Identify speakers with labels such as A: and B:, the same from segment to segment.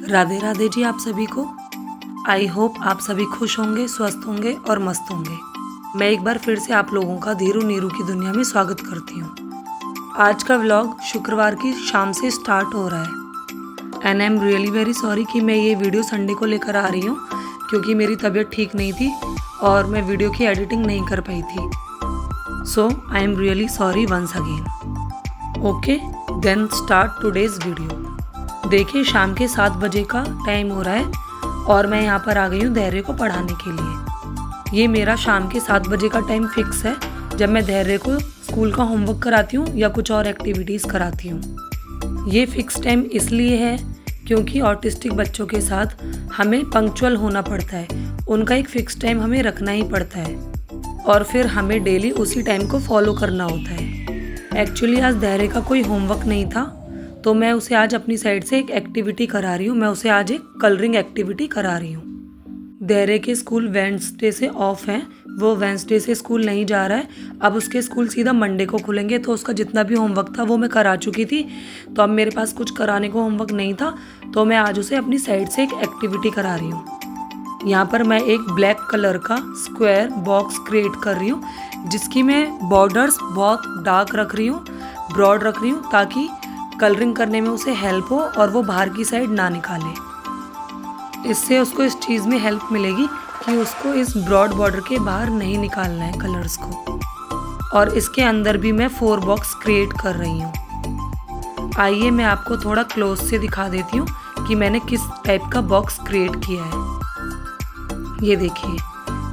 A: राधे राधे जी आप सभी को। आई होप आप सभी खुश होंगे, स्वस्थ होंगे और मस्त होंगे। मैं एक बार फिर से आप लोगों का धीरू नीरू की दुनिया में स्वागत करती हूँ। आज का व्लॉग शुक्रवार की शाम से स्टार्ट हो रहा है and I am really very sorry कि मैं ये वीडियो संडे को लेकर आ रही हूँ, क्योंकि मेरी तबीयत ठीक नहीं थी और मैं वीडियो की एडिटिंग नहीं कर पाई थी। So I am really sorry once again. Okay then start today's video. देखिए शाम के 7 बजे का टाइम हो रहा है और मैं यहाँ पर आ गई हूँ धैर्य को पढ़ाने के लिए। ये मेरा शाम के 7 बजे का टाइम फिक्स है जब मैं धैर्य को स्कूल का होमवर्क कराती हूँ या कुछ और एक्टिविटीज़ कराती हूँ। ये फिक्स टाइम इसलिए है क्योंकि ऑटिस्टिक बच्चों के साथ हमें पंक्चुअल होना पड़ता है। उनका एक फ़िक्स टाइम हमें रखना ही पड़ता है और फिर हमें डेली उसी टाइम को फॉलो करना होता है। एक्चुअली आज धैर्य का कोई होमवर्क नहीं था, तो मैं उसे आज अपनी साइड से एक एक्टिविटी करा रही हूँ। मैं उसे आज एक कलरिंग एक्टिविटी करा रही हूँ। धैर्य के स्कूल वेडनेसडे से ऑफ हैं, वो वेडनेसडे से स्कूल नहीं जा रहा है। अब उसके स्कूल सीधा मंडे को खुलेंगे, तो उसका जितना भी होमवर्क था वो मैं करा चुकी थी। तो अब मेरे पास कुछ कराने को होमवर्क नहीं था, तो मैं आज उसे अपनी साइड से एक एक्टिविटी करा रही हूँ। यहाँ पर मैं एक ब्लैक कलर का स्क्वायर बॉक्स क्रिएट कर रही हूँ, जिसकी मैं बॉर्डर्स बहुत डार्क रख रही हूँ, ब्रॉड रख रही हूँ, ताकि कलरिंग करने में उसे हेल्प हो और वो बाहर की साइड ना निकाले। इससे उसको इस चीज़ में हेल्प मिलेगी कि उसको इस ब्रॉड बॉर्डर के बाहर नहीं निकालना है कलर्स को। और इसके अंदर भी मैं 4 बॉक्स क्रिएट कर रही हूँ। आइए मैं आपको थोड़ा क्लोज से दिखा देती हूँ कि मैंने किस टाइप का बॉक्स क्रिएट किया है। ये देखिए,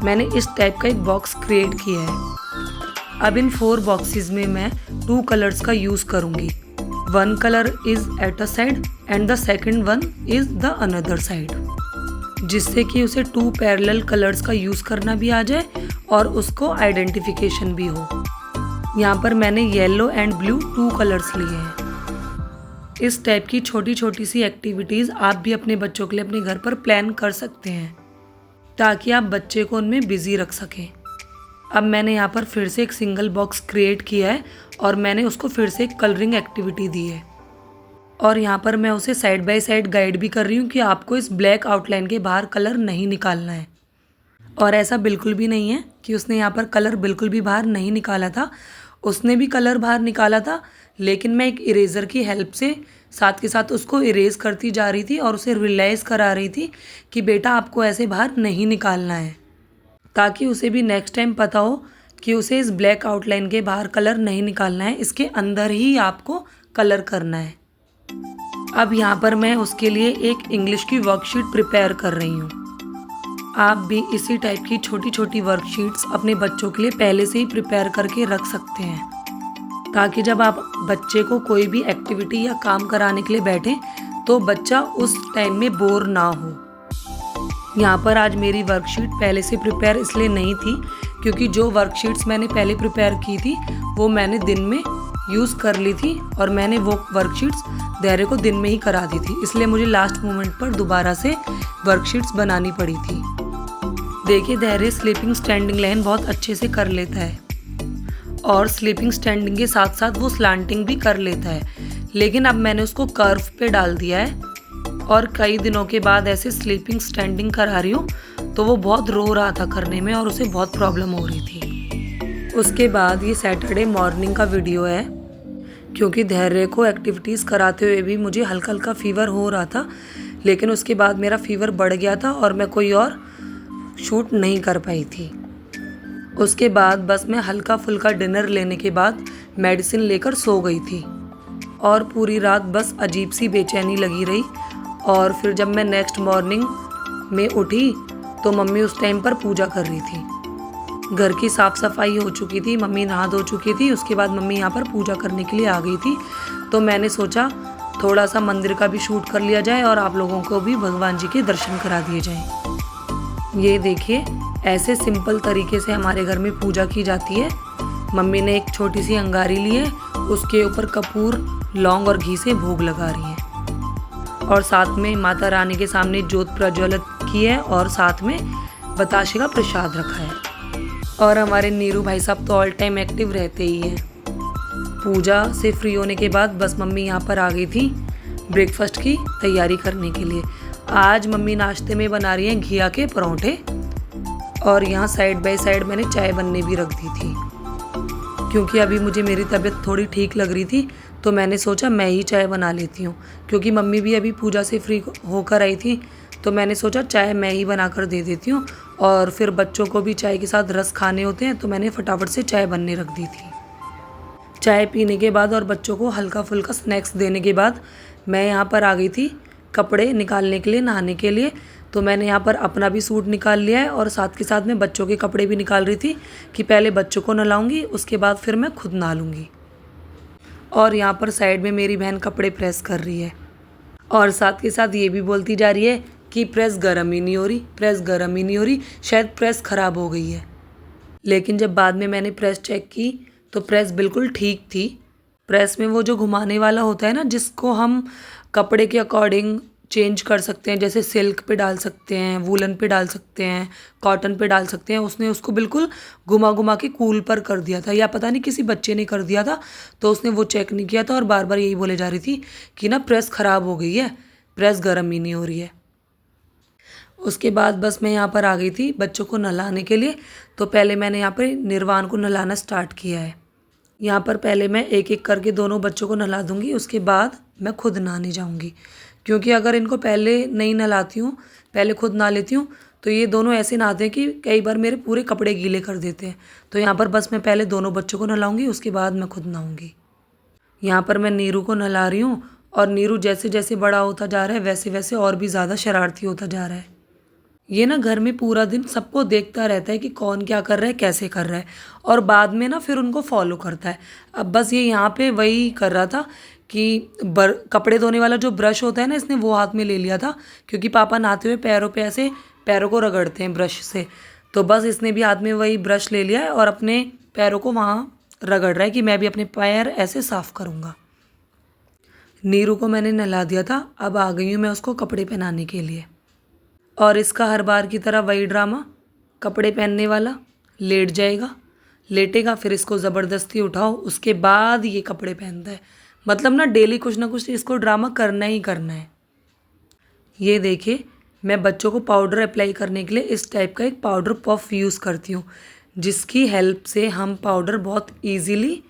A: मैंने इस टाइप का एक बॉक्स क्रिएट किया है। अब इन 4 बॉक्सेस में मैं 2 कलर्स का यूज़ करूँगी। One color is at a side and the second one is the another side, जिससे कि उसे 2 पैरेलल कलर्स का यूज़ करना भी आ जाए और उसको आइडेंटिफिकेशन भी हो। यहाँ पर मैंने येलो एंड ब्लू 2 कलर्स लिए हैं। इस टाइप की छोटी छोटी सी एक्टिविटीज़ आप भी अपने बच्चों के लिए अपने घर पर प्लान कर सकते हैं, ताकि आप बच्चे को उनमें बिजी रख सकें। अब मैंने यहाँ पर फिर से एक सिंगल बॉक्स क्रिएट किया है और मैंने उसको फिर से एक कलरिंग एक्टिविटी दी है। और यहाँ पर मैं उसे साइड बाय साइड गाइड भी कर रही हूँ कि आपको इस ब्लैक आउटलाइन के बाहर कलर नहीं निकालना है। और ऐसा बिल्कुल भी नहीं है कि उसने यहाँ पर कलर बिल्कुल भी बाहर नहीं निकाला था। उसने भी कलर बाहर निकाला था, लेकिन मैं एक इरेज़र की हेल्प से साथ के साथ उसको इरेज करती जा रही थी और उसे रियलाइज़ करा रही थी कि बेटा आपको ऐसे बाहर नहीं निकालना है, ताकि उसे भी नेक्स्ट टाइम पता हो कि उसे इस ब्लैक आउटलाइन के बाहर कलर नहीं निकालना है, इसके अंदर ही आपको कलर करना है। अब यहाँ पर मैं उसके लिए एक इंग्लिश की वर्कशीट प्रिपेयर कर रही हूँ। आप भी इसी टाइप की छोटी छोटी वर्कशीट्स अपने बच्चों के लिए पहले से ही प्रिपेयर करके रख सकते हैं, ताकि जब आप बच्चे को कोई भी एक्टिविटी या काम कराने के लिए बैठें तो बच्चा उस टाइम में बोर ना हो। यहाँ पर आज मेरी वर्कशीट पहले से प्रिपेयर इसलिए नहीं थी क्योंकि जो वर्कशीट्स मैंने पहले प्रिपेयर की थी वो मैंने दिन में यूज़ कर ली थी और मैंने वो वर्कशीट्स धैर्य को दिन में ही करा दी थी, इसलिए मुझे लास्ट मोमेंट पर दोबारा से वर्कशीट्स बनानी पड़ी थी। देखिए धैर्य स्लीपिंग स्टैंडिंग लाइन बहुत अच्छे से कर लेता है और स्लीपिंग स्टैंडिंग के साथ साथ वो स्लांटिंग भी कर लेता है, लेकिन अब मैंने उसको कर्व पे डाल दिया है और कई दिनों के बाद ऐसे स्लीपिंग स्टैंडिंग करा रही हूँ, तो वो बहुत रो रहा था करने में और उसे बहुत प्रॉब्लम हो रही थी। उसके बाद ये सैटरडे मॉर्निंग का वीडियो है, क्योंकि धैर्य को एक्टिविटीज़ कराते हुए भी मुझे हल्का हल्का फीवर हो रहा था, लेकिन उसके बाद मेरा फीवर बढ़ गया था और मैं कोई और शूट नहीं कर पाई थी। उसके बाद बस मैं हल्का फुल्का डिनर लेने के बाद मेडिसिन लेकर सो गई थी और पूरी रात बस अजीब सी बेचैनी लगी रही। और फिर जब मैं नेक्स्ट मॉर्निंग में उठी तो मम्मी उस टाइम पर पूजा कर रही थी। घर की साफ़ सफाई हो चुकी थी, मम्मी नहा धो चुकी थी, उसके बाद मम्मी यहाँ पर पूजा करने के लिए आ गई थी। तो मैंने सोचा थोड़ा सा मंदिर का भी शूट कर लिया जाए और आप लोगों को भी भगवान जी के दर्शन करा दिए जाएं। ये देखिए ऐसे सिंपल तरीके से हमारे घर में पूजा की जाती है। मम्मी ने एक छोटी सी अंगारी ली है, उसके ऊपर कपूर, लौंग और घी से भोग लगा रही है और साथ में माता रानी के सामने जोत प्रज्वलित की है और साथ में बताशे का प्रसाद रखा है। और हमारे नीरू भाई साहब तो ऑल टाइम एक्टिव रहते ही हैं। पूजा से फ्री होने के बाद बस मम्मी यहाँ पर आ गई थी ब्रेकफास्ट की तैयारी करने के लिए। आज मम्मी नाश्ते में बना रही हैं घिया के परोंठे और यहाँ साइड बाय साइड मैंने चाय बनने भी रख दी थी, क्योंकि अभी मुझे मेरी तबीयत थोड़ी ठीक लग रही थी तो मैंने सोचा मैं ही चाय बना लेती हूँ, क्योंकि मम्मी भी अभी पूजा से फ्री होकर आई थी तो मैंने सोचा चाय मैं ही बना कर दे देती हूँ। और फिर बच्चों को भी चाय के साथ रस खाने होते हैं तो मैंने फटाफट से चाय बनने रख दी थी। चाय पीने के बाद और बच्चों को हल्का फुल्का स्नैक्स देने के बाद मैं यहाँ पर आ गई थी कपड़े निकालने के लिए, नहाने के लिए। तो मैंने यहाँ पर अपना भी सूट निकाल लिया है और साथ के साथ में बच्चों के कपड़े भी निकाल रही थी कि पहले बच्चों को नहलाऊंगी उसके बाद फिर मैं खुद नहा लूँगी। और यहाँ पर साइड में मेरी बहन कपड़े प्रेस कर रही है और साथ के साथ ये भी बोलती जा रही है कि प्रेस गर्म ही नहीं हो रही, प्रेस गर्म ही नहीं हो रही, शायद प्रेस ख़राब हो गई है। लेकिन जब बाद में मैंने प्रेस चेक की तो प्रेस बिल्कुल ठीक थी। प्रेस में वो जो घुमाने वाला होता है ना, जिसको हम कपड़े के अकॉर्डिंग चेंज कर सकते हैं, जैसे सिल्क पे डाल सकते हैं, वूलन पे डाल सकते हैं, कॉटन पे डाल सकते हैं, उसने उसको बिल्कुल घुमा घुमा के कूल पर कर दिया था, या पता नहीं किसी बच्चे ने कर दिया था तो उसने वो चेक नहीं किया था और बार बार यही बोले जा रही थी कि ना प्रेस ख़राब हो गई है, प्रेस गर्म ही नहीं हो रही है। उसके बाद बस मैं यहाँ पर आ गई थी बच्चों को नहलाने के लिए। तो पहले मैंने यहाँ पर निर्वाण को नहलाना स्टार्ट किया है। यहाँ पर पहले मैं एक एक करके दोनों बच्चों को नहला दूँगी, उसके बाद मैं खुद नहाने जाऊँगी, क्योंकि अगर इनको पहले नहीं नहलाती हूँ, पहले खुद नहा लेती हूँ तो ये दोनों ऐसे नहाते हैं कि कई बार मेरे पूरे कपड़े गीले कर देते हैं। तो यहाँ पर बस मैं पहले दोनों बच्चों को नहलाऊँगी, उसके बाद मैं खुद नहाऊँगी। यहाँ पर मैं नीरू को नहला रही हूँ और नीरू जैसे जैसे बड़ा होता जा रहा है वैसे वैसे और भी ज़्यादा शरारती होता जा रहा है। ये ना घर में पूरा दिन सबको देखता रहता है कि कौन क्या कर रहा है, कैसे कर रहा है, और बाद में ना फिर उनको फॉलो करता है। अब बस ये यहाँ पे वही कर रहा था कि कपड़े धोने वाला जो ब्रश होता है ना, इसने वो हाथ में ले लिया था, क्योंकि पापा नहाते हुए पैरों पे ऐसे पैरों को रगड़ते हैं ब्रश से। तो बस इसने भी हाथ में वही ब्रश ले लिया है और अपने पैरों को वहाँ रगड़ रहा है कि मैं भी अपने पैर ऐसे साफ़ करूँगा। नीरू को मैंने नहला दिया था, अब आ गई हूँ मैं उसको कपड़े पहनाने के लिए। और इसका हर बार की तरह वही ड्रामा, कपड़े पहनने वाला लेट जाएगा, लेटेगा, फिर इसको ज़बरदस्ती उठाओ, उसके बाद ये कपड़े पहनता है। मतलब ना डेली कुछ ना कुछ इसको ड्रामा करना ही करना है। ये देखिए, मैं बच्चों को पाउडर अप्लाई करने के लिए इस टाइप का एक पाउडर पफ यूज़ करती हूँ, जिसकी हेल्प से हम पाउडर बहुत ईजीली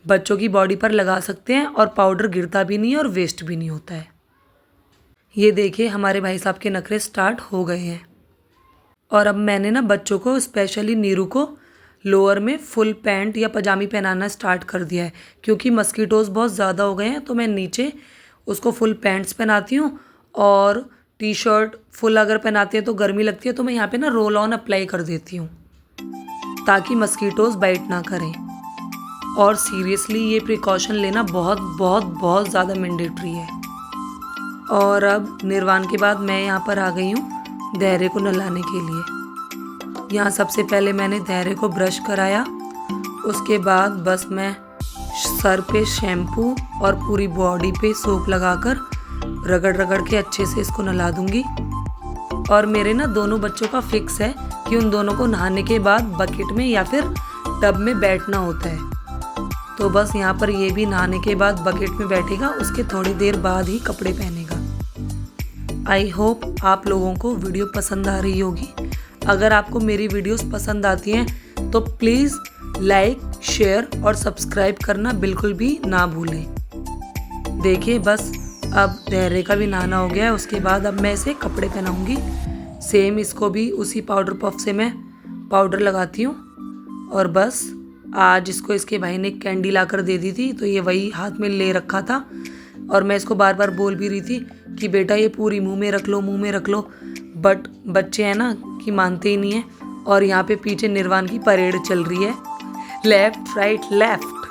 A: बच्चों की बॉडी पर लगा सकते हैं और पाउडर गिरता भी नहीं है और वेस्ट भी नहीं होता है। ये देखिए, हमारे भाई साहब के नखरे स्टार्ट हो गए हैं। और अब मैंने ना बच्चों को, स्पेशली नीरू को, लोअर में फुल पैंट या पजामी पहनाना स्टार्ट कर दिया है, क्योंकि मस्कीटोज़ बहुत ज़्यादा हो गए हैं। तो मैं नीचे उसको फुल पैंट्स पहनाती हूँ और टी शर्ट फुल अगर पहनाती है तो गर्मी लगती है, तो मैं यहाँ पे ना रोल ऑन अप्लाई कर देती हूँ ताकि मस्कीटोज़ बाइट ना करें। और सीरियसली ये प्रिकॉशन लेना बहुत बहुत बहुत ज़्यादा मैंडेटरी है। और अब निर्वाण के बाद मैं यहाँ पर आ गई हूँ धैर्य को नहलाने के लिए। यहाँ सबसे पहले मैंने धैर्य को ब्रश कराया, उसके बाद बस मैं सर पे शैम्पू और पूरी बॉडी पे सोप लगाकर रगड़ रगड़ के अच्छे से इसको नहला दूँगी। और मेरे ना दोनों बच्चों का फिक्स है कि उन दोनों को नहाने के बाद बकेट में या फिर टब में बैठना होता है। तो बस यहाँ पर ये भी नहाने के बाद बकेट में बैठेगा, उसके थोड़ी देर बाद ही कपड़े पहनेगा। आई होप आप लोगों को वीडियो पसंद आ रही होगी। अगर आपको मेरी वीडियोस पसंद आती हैं तो प्लीज़ लाइक, शेयर और सब्सक्राइब करना बिल्कुल भी ना भूलें। देखिए, बस अब धैर्य का भी नहाना हो गया है, उसके बाद अब मैं इसे कपड़े पहनाऊँगी। सेम इसको भी उसी पाउडर पफ से मैं पाउडर लगाती हूँ। और बस आज इसको इसके भाई ने कैंडी ला कर दे दी थी, तो ये वही हाथ में ले रखा था और मैं इसको बार बार बोल भी रही थी कि बेटा ये पूरी मुंह में रख लो, मुंह में रख लो, बट बच्चे हैं ना कि मानते ही नहीं हैं। और यहाँ पे पीछे निर्वाण की परेड चल रही है, लेफ्ट राइट लेफ्ट।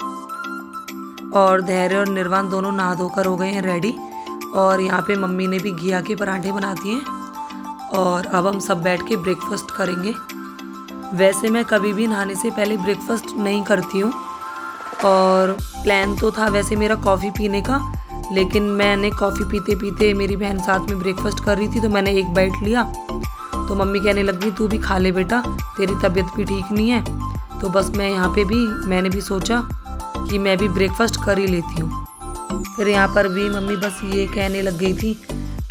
A: और धैर्य और निर्वाण दोनों नहा धोकर हो गए हैं रेडी। और यहाँ पे मम्मी ने भी घिया के पराठे बना दिए हैं और अब हम सब बैठ के ब्रेकफास्ट करेंगे। वैसे मैं कभी भी नहाने से पहले ब्रेकफास्ट नहीं करती हूँ और प्लान तो था वैसे मेरा कॉफ़ी पीने का, लेकिन मैंने कॉफ़ी पीते पीते मेरी बहन साथ में ब्रेकफास्ट कर रही थी तो मैंने एक बाइट लिया तो मम्मी कहने लगी तू भी खा ले बेटा, तेरी तबीयत भी ठीक नहीं है। तो बस मैं यहाँ पे भी मैंने भी सोचा कि मैं भी ब्रेकफास्ट कर ही लेती हूँ। फिर यहाँ पर भी मम्मी बस ये कहने लग गई थी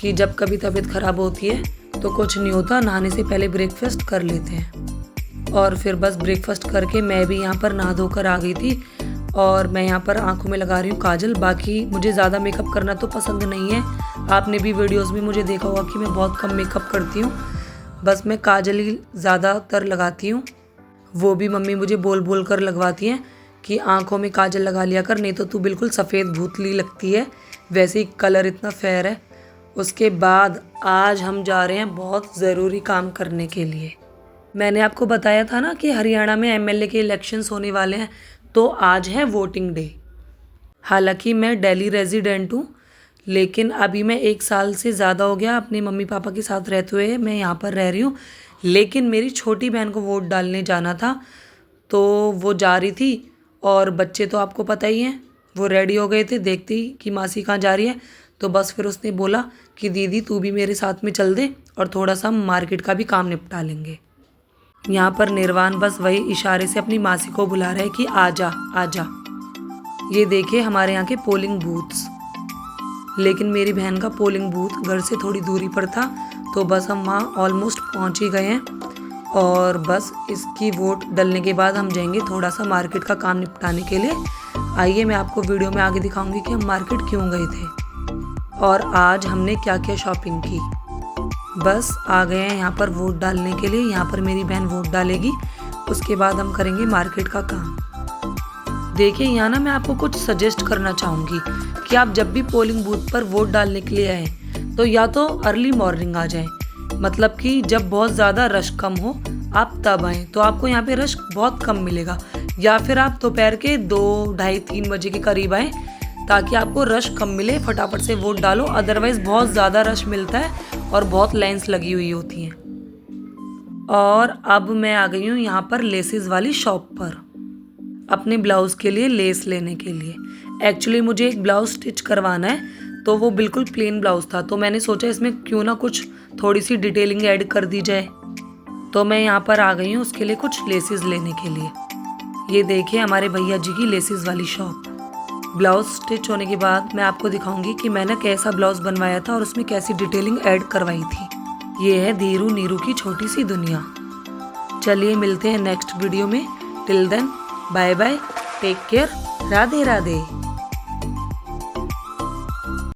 A: कि जब कभी तबीयत ख़राब होती है तो कुछ नहीं होता, नहाने से पहले ब्रेकफास्ट कर लेते हैं। और फिर बस ब्रेकफास्ट करके मैं भी यहाँ पर नहा धोकर आ गई थी और मैं यहाँ पर आंखों में लगा रही हूँ काजल। बाकी मुझे ज़्यादा मेकअप करना तो पसंद नहीं है, आपने भी वीडियोस में मुझे देखा होगा कि मैं बहुत कम मेकअप करती हूँ, बस मैं काजल ही ज़्यादातर लगाती हूँ। वो भी मम्मी मुझे बोल बोल कर लगवाती हैं कि आंखों में काजल लगा लिया कर, नहीं तो तू बिल्कुल सफ़ेद भूतली लगती है, वैसे ही कलर इतना फेयर है। उसके बाद आज हम जा रहे हैं बहुत ज़रूरी काम करने के लिए। मैंने आपको बताया था ना कि हरियाणा में एमएलए के इलेक्शंस होने वाले हैं, तो आज है वोटिंग डे। हालांकि मैं दिल्ली रेजिडेंट हूँ, लेकिन अभी मैं 1 साल से ज़्यादा हो गया अपने मम्मी पापा के साथ रहते हुए मैं यहाँ पर रह रही हूँ। लेकिन मेरी छोटी बहन को वोट डालने जाना था, तो वो जा रही थी और बच्चे तो आपको पता ही हैं, वो रेडी हो गए थे देखते ही कि मासी कहाँ जा रही है। तो बस फिर उसने बोला कि दीदी तू भी मेरे साथ में चल दे और थोड़ा सा मार्केट का भी काम निपटा लेंगे। यहाँ पर निर्वाण बस वही इशारे से अपनी मासी को बुला रहे हैं कि आजा आजा। ये देखिए हमारे यहाँ के पोलिंग बूथ्स, लेकिन मेरी बहन का पोलिंग बूथ घर से थोड़ी दूरी पर था, तो बस हम वहाँ ऑलमोस्ट पहुँच ही गए हैं। और बस इसकी वोट डलने के बाद हम जाएंगे थोड़ा सा मार्केट का काम निपटाने के लिए। आइए मैं आपको वीडियो में आगे दिखाऊंगी कि हम मार्केट क्यों गए थे और आज हमने क्या क्या शॉपिंग की। बस आ गए हैं यहाँ पर वोट डालने के लिए। यहाँ पर मेरी बहन वोट डालेगी, उसके बाद हम करेंगे मार्केट का काम। देखिए यहाँ ना मैं आपको कुछ सजेस्ट करना चाहूँगी कि आप जब भी पोलिंग बूथ पर वोट डालने के लिए आए तो या तो अर्ली मॉर्निंग आ जाएं, मतलब कि जब बहुत ज़्यादा रश कम हो आप तब आएँ, तो आपको यहाँ पे रश बहुत कम मिलेगा। या फिर आप दोपहर के 2, ढाई, 3 बजे के करीब आएँ ताकि आपको रश कम मिले, फटाफट से वोट डालो। अदरवाइज़ बहुत ज़्यादा रश मिलता है और बहुत लाइन्स लगी हुई होती हैं। और अब मैं आ गई हूँ यहाँ पर लेसेस वाली शॉप पर अपने ब्लाउज़ के लिए लेस लेने के लिए। एक्चुअली मुझे एक ब्लाउज़ स्टिच करवाना है, तो वो बिल्कुल प्लेन ब्लाउज़ था, तो मैंने सोचा इसमें क्यों ना कुछ थोड़ी सी डिटेलिंग ऐड कर दी जाए। तो मैं यहाँ पर आ गई हूँ उसके लिए कुछ लेसेस लेने के लिए। ये देखिए हमारे भैया जी की लेसेस वाली शॉप। ब्लाउज़ स्टिच होने के बाद मैं आपको दिखाऊंगी कि मैंने कैसा ब्लाउज़ बनवाया था और उसमें कैसी डिटेलिंग ऐड करवाई थी। ये है धीरू नीरू की छोटी सी दुनिया। चलिए मिलते हैं नेक्स्ट वीडियो में। Till then bye bye, take care, Radhe Radhe.